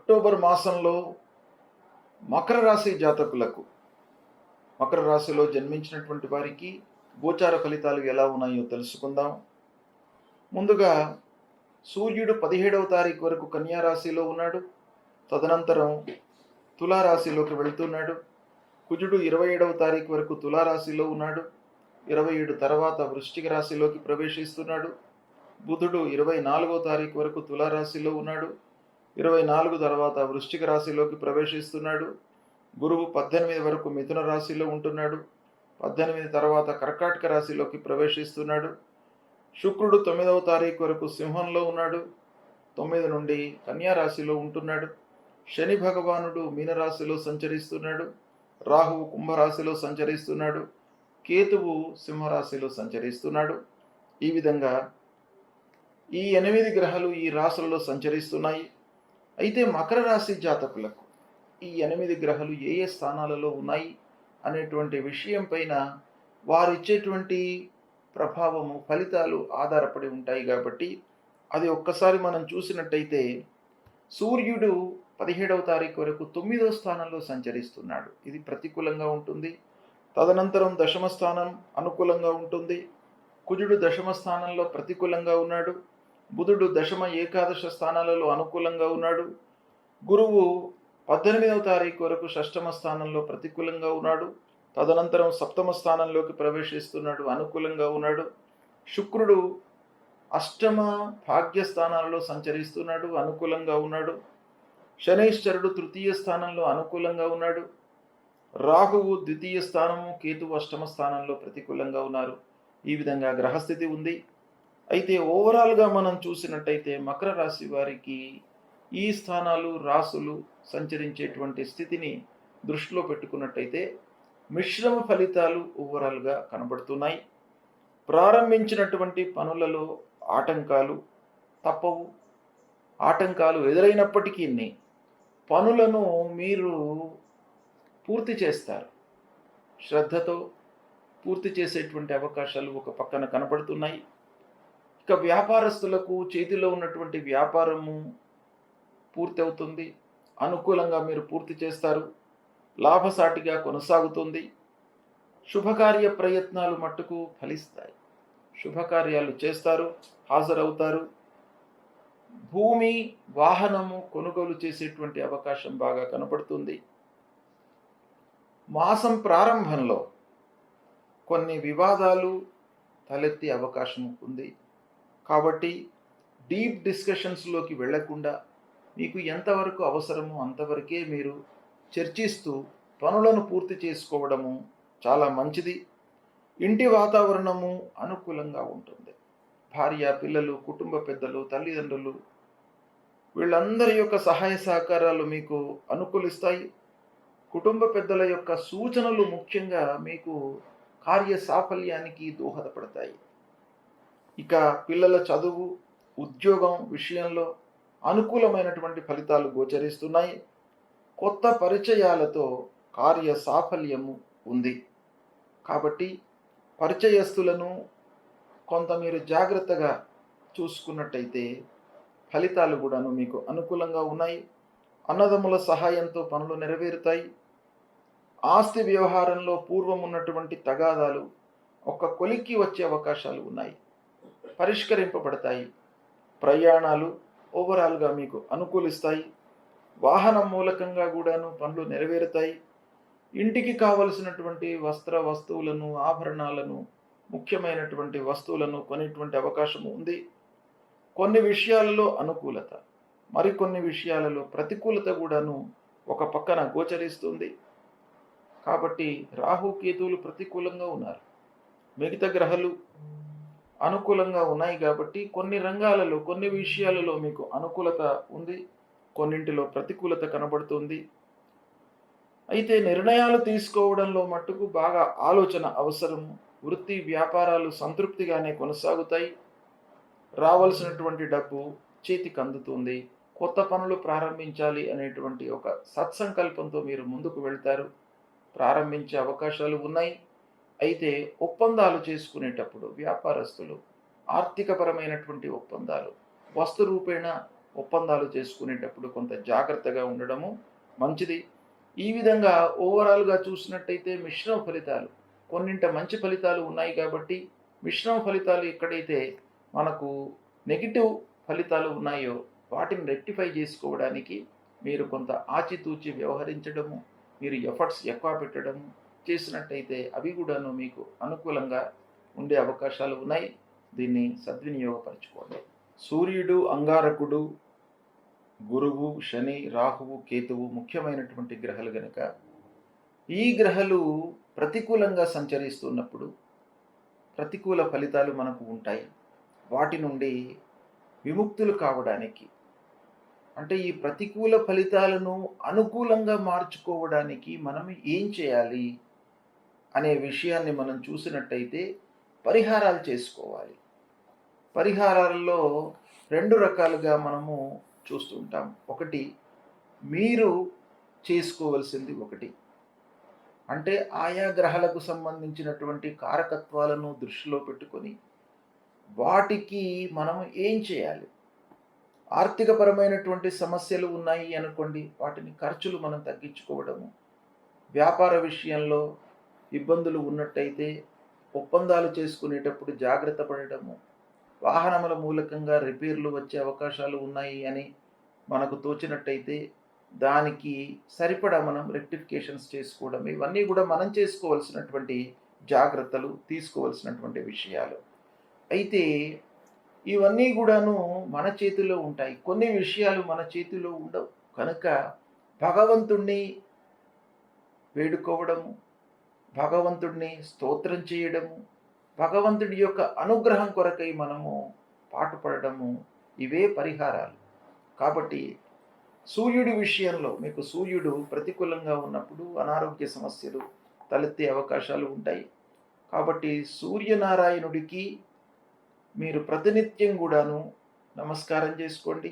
October మాసంలో మకర రాశి జాతకులకు, మకర రాశిలో జన్మించినటువంటి వారికి గోచార ఫలితాలు ఎలా ఉన్నాయో తెలుసుకుందాం. ముందుగా సూర్యుడు 17వ తారీఖు వరకు కన్యా రాశిలో ఉన్నాడు. తదనంతరం తులారాశిలోకి వెళ్తున్నాడు. కుజుడు 27వ తారీఖు వరకు తులారాశిలో ఉన్నాడు. 27 తర్వాత వృశ్చిక రాశిలోకి ప్రవేశిస్తున్నాడు. బుధుడు 24వ తారీఖు వరకు తులారాశిలో ఉన్నాడు. 24 తర్వాత వృశ్చిక రాశిలోకి ప్రవేశిస్తున్నాడు. గురువు 18 వరకు మిథున రాశిలో ఉంటున్నాడు. 18 తర్వాత కర్కాటక రాశిలోకి ప్రవేశిస్తున్నాడు. శుక్రుడు 9వ తారీఖు వరకు సింహంలో ఉన్నాడు. 9 నుండి కన్యా రాశిలో ఉంటున్నాడు. శని భగవానుడు మీనరాశిలో సంచరిస్తున్నాడు. రాహువు కుంభరాశిలో సంచరిస్తున్నాడు. కేతువు సింహరాశిలో సంచరిస్తున్నాడు. ఈ విధంగా ఈ 8 గ్రహాలు ఈ రాశులలో సంచరిస్తున్నాయి. అయితే మకర రాశి జాతకులకు ఈ 8 గ్రహాలు ఏ ఏ స్థానాలలో ఉన్నాయి అనేటువంటి విషయం పైన వారిచ్చేటువంటి ప్రభావము, ఫలితాలు ఆధారపడి ఉంటాయి. కాబట్టి అది ఒక్కసారి మనం చూసినట్టయితే సూర్యుడు 17వ తారీఖు వరకు 9వ స్థానంలో సంచరిస్తున్నాడు. ఇది ప్రతికూలంగా ఉంటుంది. తదనంతరం దశమ స్థానం అనుకూలంగా ఉంటుంది. కుజుడు దశమ స్థానంలో ప్రతికూలంగా ఉన్నాడు. బుధుడు దశమ ఏకాదశ స్థానాలలో అనుకూలంగా ఉన్నాడు. గురువు 18వ తారీఖు వరకు షష్టమ స్థానంలో ప్రతికూలంగా ఉన్నాడు. తదనంతరం సప్తమ స్థానంలోకి ప్రవేశిస్తున్నాడు, అనుకూలంగా ఉన్నాడు. శుక్రుడు అష్టమ భాగ్య స్థానాలలో సంచరిస్తున్నాడు, అనుకూలంగా ఉన్నాడు. శనైశ్వరుడు తృతీయ స్థానంలో అనుకూలంగా ఉన్నాడు. రాహువు ద్వితీయ స్థానము, కేతువు అష్టమ స్థానంలో ప్రతికూలంగా ఉన్నారు. ఈ విధంగా గ్రహస్థితి ఉంది. అయితే ఓవరాల్గా మనం చూసినట్టయితే మకర రాశి వారికి ఈ స్థానాలు, రాసులు సంచరించేటువంటి స్థితిని దృష్టిలో పెట్టుకున్నట్టయితే మిశ్రమ ఫలితాలు ఓవరాల్గా కనబడుతున్నాయి. ప్రారంభించినటువంటి పనులలో ఆటంకాలు తప్పవు. ఆటంకాలు ఎదురైనప్పటికీ పనులను మీరు పూర్తి చేస్తారు. శ్రద్ధతో పూర్తి చేసేటువంటి అవకాశాలు ఒక పక్కన కనబడుతున్నాయి. ఇక వ్యాపారస్తులకు చేతిలో ఉన్నటువంటి వ్యాపారము పూర్తి అవుతుంది. అనుకూలంగా మీరు పూర్తి చేస్తారు. లాభసాటిగా కొనసాగుతుంది. శుభకార్య ప్రయత్నాలు మట్టుకు ఫలిస్తాయి. శుభకార్యాలు చేస్తారు, హాజరవుతారు. భూమి, వాహనము కొనుగోలు చేసేటువంటి అవకాశం బాగా కనపడుతుంది. మాసం ప్రారంభంలో కొన్ని వివాదాలు తలెత్తే అవకాశం ఉంది. కాబట్టి డీప్ డిస్కషన్స్లోకి వెళ్లకుండా మీకు ఎంతవరకు అవసరమో అంతవరకే మీరు చర్చిస్తూ పనులను పూర్తి చేసుకోవడము చాలా మంచిది. ఇంటి వాతావరణము అనుకూలంగా ఉంటుంది. భార్య, పిల్లలు, కుటుంబ పెద్దలు, తల్లిదండ్రులు వీళ్ళందరి యొక్క సహాయ సహకారాలు మీకు అనుకూలిస్తాయి. కుటుంబ పెద్దల యొక్క సూచనలు ముఖ్యంగా మీకు కార్య సాఫల్యానికి దోహదపడతాయి. ఇక పిల్లల చదువు, ఉద్యోగం విషయంలో అనుకూలమైనటువంటి ఫలితాలు గోచరిస్తున్నాయి. కొత్త పరిచయాలతో కార్య సాఫల్యము ఉంది. కాబట్టి పరిచయస్తులను కొంత మీరు జాగ్రత్తగా చూసుకున్నట్టయితే ఫలితాలు కూడాను మీకు అనుకూలంగా ఉన్నాయి. అన్నదమ్ముల సహాయంతో పనులు నెరవేరుతాయి. ఆస్తి వ్యవహారంలో పూర్వం ఉన్నటువంటి తగాదాలు ఒక కొలిక్కి వచ్చే అవకాశాలు ఉన్నాయి, పరిష్కరింపబడతాయి. ప్రయాణాలు ఓవరాల్గా మీకు అనుకూలిస్తాయి. వాహనం మూలకంగా కూడాను పనులు నెరవేరుతాయి. ఇంటికి కావలసినటువంటి వస్తువులను, ఆభరణాలను, ముఖ్యమైనటువంటి వస్తువులను కొనేటువంటి అవకాశం ఉంది. కొన్ని విషయాలలో అనుకూలత, మరికొన్ని విషయాలలో ప్రతికూలత కూడాను ఒక పక్కన గోచరిస్తుంది. కాబట్టి రాహు, కేతువులు ప్రతికూలంగా ఉన్నారు. మిగతా గ్రహాలు అనుకూలంగా ఉన్నాయి. కాబట్టి కొన్ని రంగాలలో, కొన్ని విషయాలలో మీకు అనుకూలత ఉంది, కొన్నింటిలో ప్రతికూలత కనబడుతుంది. అయితే నిర్ణయాలు తీసుకోవడంలో మట్టుకు బాగా ఆలోచన అవసరము. వృత్తి, వ్యాపారాలు సంతృప్తిగానే కొనసాగుతాయి. రావాల్సినటువంటి డబ్బు చేతికి అందుతుంది. కొత్త పనులు ప్రారంభించాలి అనేటువంటి ఒక సత్సంకల్పంతో మీరు ముందుకు వెళ్తారు. ప్రారంభించే అవకాశాలు ఉన్నాయి. అయితే ఒప్పందాలు చేసుకునేటప్పుడు వ్యాపారస్తులు ఆర్థికపరమైనటువంటి ఒప్పందాలు, వస్తు రూపేణ ఒప్పందాలు చేసుకునేటప్పుడు కొంత జాగ్రత్తగా ఉండడము మంచిది. ఈ విధంగా ఓవరాల్‌గా చూసినట్టయితే మిశ్రమ ఫలితాలు, కొన్నింట మంచి ఫలితాలు ఉన్నాయి కాబట్టి, మిశ్రమ ఫలితాలు ఎక్కడైతే మనకు నెగెటివ్ ఫలితాలు ఉన్నాయో వాటిని రెక్టిఫై చేసుకోవడానికి మీరు కొంత ఆచితూచి వ్యవహరించడము, మీరు ఎఫర్ట్స్ ఎక్కువ పెట్టడము చేసినట్టయితే అవి కూడాను మీకు అనుకూలంగా ఉండే అవకాశాలు ఉన్నాయి. దీన్ని సద్వినియోగపరచుకోండి. సూర్యుడు, అంగారకుడు, గురువు, శని, రాహువు, కేతువు ముఖ్యమైనటువంటి గ్రహాలు గనుక ఈ గ్రహాలు ప్రతికూలంగా సంచరిస్తున్నప్పుడు ప్రతికూల ఫలితాలు మనకు ఉంటాయి. వాటి నుండి విముక్తులు కావడానికి, అంటే ఈ ప్రతికూల ఫలితాలను అనుకూలంగా మార్చుకోవడానికి మనం ఏం చేయాలి అనే విషయాన్ని మనం చూసినట్టయితే పరిహారాలు చేసుకోవాలి. పరిహారాల్లో 2 రకాలుగా మనము చూస్తుంటాం. ఒకటి, మీరు చేసుకోవలసింది ఒకటి, అంటే ఆయా గ్రహాలకు సంబంధించినటువంటి కారకత్వాలను దృష్టిలో పెట్టుకొని వాటికి మనం ఏం చేయాలి. ఆర్థికపరమైనటువంటి సమస్యలు ఉన్నాయి అనుకోండి, వాటిని ఖర్చులు మనం తగ్గించుకోవడము, వ్యాపార విషయంలో ఇబ్బందులు ఉన్నట్టయితే ఒప్పందాలు చేసుకునేటప్పుడు జాగ్రత్త పడటము, వాహనముల మూలకంగా రిపేర్లు వచ్చే అవకాశాలు ఉన్నాయి అని మనకు తోచినట్టయితే దానికి సరిపడా మనం రెక్టిఫికేషన్స్ చేసుకోవడం, ఇవన్నీ కూడా మనం చేసుకోవాల్సినటువంటి జాగ్రత్తలు, తీసుకోవాల్సినటువంటి విషయాలు. అయితే ఇవన్నీ కూడాను మన చేతిలో ఉంటాయి. కొన్ని విషయాలు మన చేతిలో ఉండవు కనుక భగవంతుణ్ణి వేడుకోవడము, భగవంతుడిని స్తోత్రం చేయడము, భగవంతుడి యొక్క అనుగ్రహం కొరకై మనము పాటుపడము, ఇవే పరిహారాలు. కాబట్టి సూర్యుడి విషయంలో మీకు సూర్యుడు ప్రతికూలంగా ఉన్నప్పుడు అనారోగ్య సమస్యలు తలెత్తే అవకాశాలు ఉంటాయి. కాబట్టి సూర్యనారాయణుడికి మీరు ప్రతినిత్యం కూడాను నమస్కారం చేసుకోండి,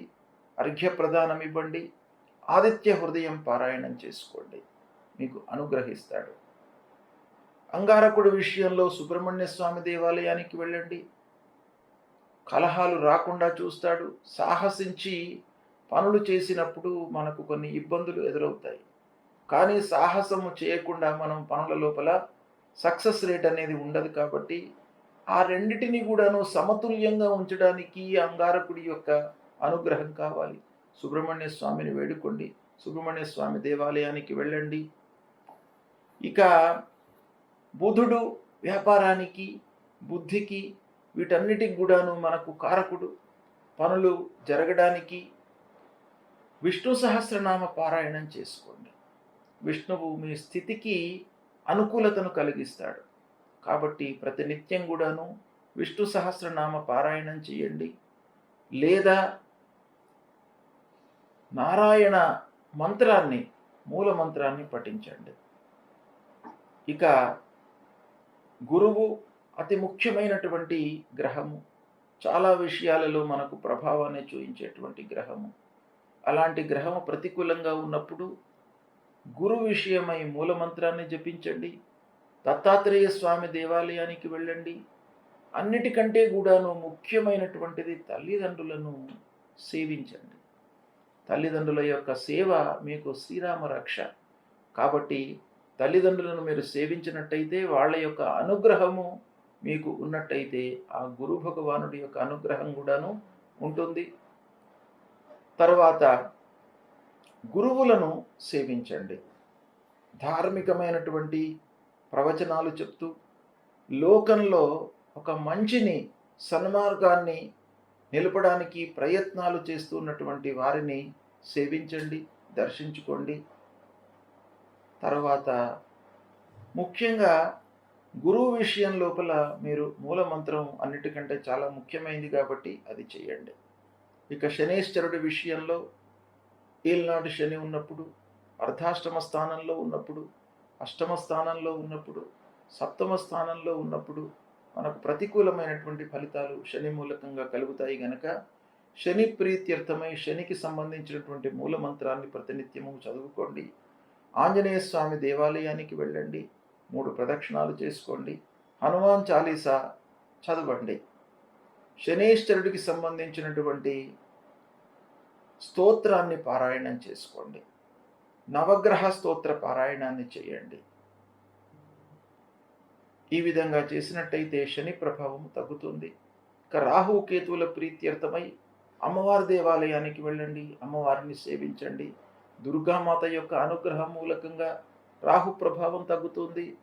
అర్ఘ్య ప్రదానం ఇవ్వండి, ఆదిత్య హృదయం పారాయణం చేసుకోండి, మీకు అనుగ్రహిస్తాడు. అంగారకుడి విషయంలో సుబ్రహ్మణ్య స్వామి దేవాలయానికి వెళ్ళండి, కలహాలు రాకుండా చూస్తాడు. సాహసించి పనులు చేసినప్పుడు మనకు కొన్ని ఇబ్బందులు ఎదురవుతాయి, కానీ సాహసము చేయకుండా మనం పనుల లోపల సక్సెస్ రేట్ అనేది ఉండదు. కాబట్టి ఆ రెండిటిని కూడాను సమతుల్యంగా ఉంచడానికి అంగారకుడి యొక్క అనుగ్రహం కావాలి. సుబ్రహ్మణ్య స్వామిని వేడుకోండి, సుబ్రహ్మణ్య స్వామి దేవాలయానికి వెళ్ళండి. ఇక బుధుడు వ్యాపారానికి, బుద్ధికి, వీటన్నిటికి కూడాను మనకు కారకుడు. పనులు జరగడానికి విష్ణు సహస్రనామ పారాయణం చేసుకోండి. విష్ణువు మీ స్థితికి అనుకూలతను కలిగిస్తాడు. కాబట్టి ప్రతినిత్యం కూడాను విష్ణు సహస్రనామ పారాయణం చేయండి, లేదా నారాయణ మంత్రాన్ని, మూల మంత్రాన్ని పఠించండి. ఇక గురువు అతి ముఖ్యమైనటువంటి గ్రహము, చాలా విషయాలలో మనకు ప్రభావాన్ని చూపించేటువంటి గ్రహము. అలాంటి గ్రహము ప్రతికూలంగా ఉన్నప్పుడు గురు విషయమై మూలమంత్రాన్ని జపించండి, దత్తాత్రేయ స్వామి దేవాలయానికి వెళ్ళండి. అన్నిటికంటే కూడాను ముఖ్యమైనటువంటిది తల్లిదండ్రులను సేవించండి. తల్లిదండ్రుల యొక్క సేవ మీకు శ్రీరామ రక్ష. కాబట్టి తల్లిదండ్రులను మీరు సేవించినట్టయితే వాళ్ళ యొక్క అనుగ్రహము మీకు ఉన్నట్టయితే ఆ గురు భగవానుడి యొక్క అనుగ్రహం కూడాను ఉంటుంది. తర్వాత గురువులను సేవించండి. ధార్మికమైనటువంటి ప్రవచనాలు చెప్తూ లోకంలో ఒక మంచిని, సన్మార్గాన్ని నిలపడానికి ప్రయత్నాలు చేస్తున్నటువంటి వారిని సేవించండి, దర్శించుకోండి. తర్వాత ముఖ్యంగా గురువు విషయం లోపల మీరు మూలమంత్రం అన్నిటికంటే చాలా ముఖ్యమైనది కాబట్టి అది చేయండి. ఇక శనేశ్వరుడి విషయంలో ఏలినాటి శని ఉన్నప్పుడు, అర్ధాష్టమ స్థానంలో ఉన్నప్పుడు, అష్టమ స్థానంలో ఉన్నప్పుడు, సప్తమ స్థానంలో ఉన్నప్పుడు మనకు ప్రతికూలమైనటువంటి ఫలితాలు శని మూలకంగా కలుగుతాయి గనక శని ప్రీత్యర్థమై శనికి సంబంధించినటువంటి మూలమంత్రాన్ని ప్రతినిత్యము చదువుకోండి. ఆంజనేయ స్వామి దేవాలయానికి వెళ్ళండి, 3 ప్రదక్షిణాలు చేసుకోండి, హనుమాన్ చాలీసా చదవండి. శనేశ్వరుడికి సంబంధించినటువంటి స్తోత్రాన్ని పారాయణం చేసుకోండి. నవగ్రహ స్తోత్ర పారాయణాన్ని చేయండి. ఈ విధంగా చేసినట్టయితే శని ప్రభావం తగ్గుతుంది. ఇక రాహు కేతువుల ప్రీత్యర్థమై అమ్మవారి దేవాలయానికి వెళ్ళండి, అమ్మవారిని సేవించండి. దుర్గామాత యొక్క అనుగ్రహం మూలకంగా రాహు ప్రభావం తగ్గుతుంది.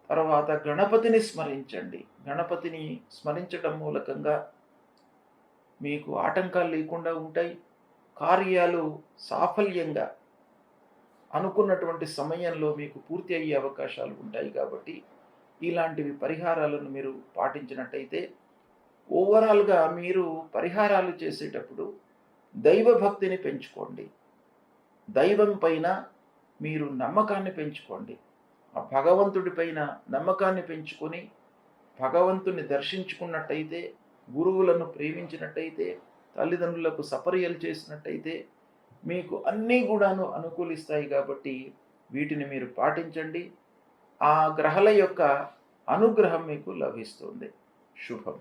తర్వాత గణపతిని స్మరించండి. గణపతిని స్మరించడం మూలకంగా మీకు ఆటంకాలు లేకుండా ఉంటాయి. కార్యాలు సాఫల్యంగా అనుకున్నటువంటి సమయంలో మీకు పూర్తి అయ్యే అవకాశాలు ఉంటాయి. కాబట్టి ఇలాంటివి పరిహారాలను మీరు పాటించినట్టయితే ఓవరాల్గా మీరు పరిహారాలు చేసేటప్పుడు దైవభక్తిని పెంచుకోండి. దైవం పైన మీరు నమ్మకాన్ని పెంచుకోండి. ఆ భగవంతుడి పైన నమ్మకాన్ని పెంచుకొని భగవంతుని దర్శించుకున్నట్టయితే, గురువులను ప్రేమించినట్టయితే, తల్లిదండ్రులకు సపర్యలు చేసినట్టయితే మీకు అన్నీ కూడాను అనుకూలిస్తాయి. కాబట్టి వీటిని మీరు పాటించండి. ఆ గ్రహాల యొక్క అనుగ్రహం మీకు లభిస్తుంది. శుభం.